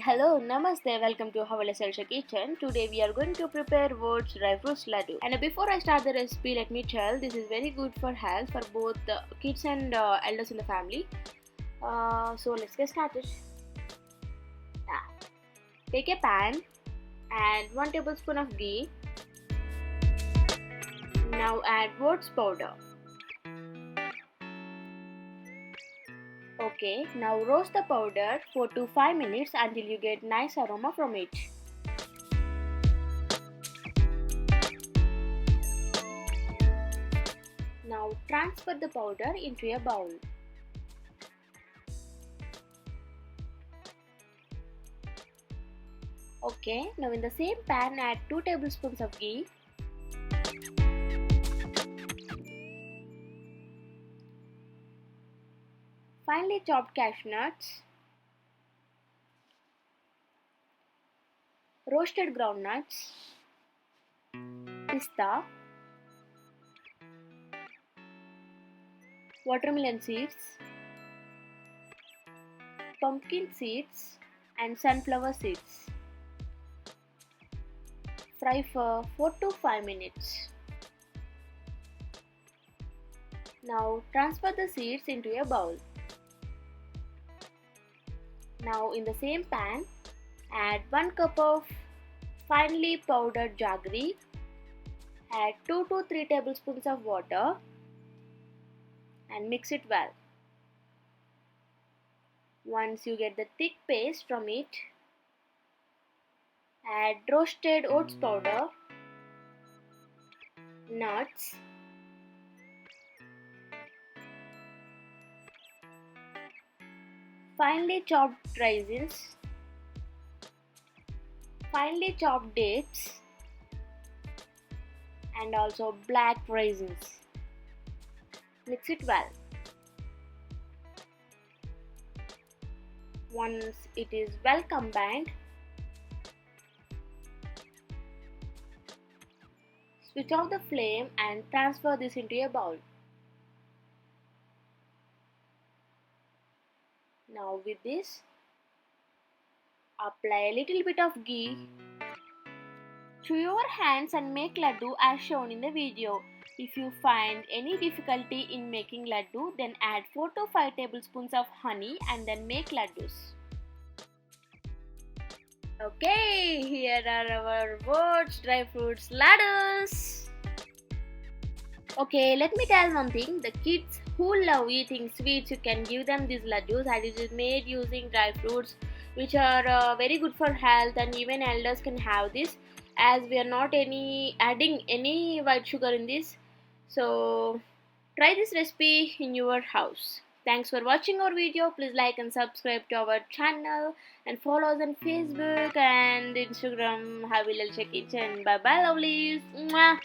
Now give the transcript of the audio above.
hello, namaste, welcome to Havilah Elsha Kitchen. Today we are going to prepare Oats Dry Fruits Laddu. And before I start the recipe, let me tell this is very good for health for both the kids and elders in the family. So let's get started. Take a pan, add 1 tablespoon of ghee. Now add oats powder. Okay, now roast the powder for 4 to 5 minutes until you get nice aroma from it. Now transfer the powder into a bowl. Okay, now in the same pan add 2 tablespoons of ghee. Finely chopped cashew nuts, roasted groundnuts, pista, watermelon seeds, pumpkin seeds and sunflower seeds. Fry for 4 to 5 minutes. Now transfer the seeds into a bowl. Now in the same pan, add 1 cup of finely powdered jaggery, add 2 to 3 tablespoons of water and mix it well. Once you get the thick paste from it, add roasted oats powder, nuts, finely chopped raisins, finely chopped dates and also black raisins. Mix it well. Once it is well combined, switch off the flame and transfer this into a bowl. Now with this, apply a little bit of ghee to your hands and make laddu as shown in the video. If you find any difficulty in making laddu, then add 4 to 5 tablespoons of honey and then make laddus. Okay, here are our Oats Dry Fruits Laddus. Okay, let me tell one thing. The kids who love eating sweets, you can give them these laddus as it is made using dry fruits which are very good for health, and even elders can have this as we are not adding any white sugar in this. So try this recipe in your house. Thanks for watching our video. Please like and subscribe to our channel and follow us on Facebook and Instagram, Havilah Elsha Kitchen. Bye bye lovelies. Mwah.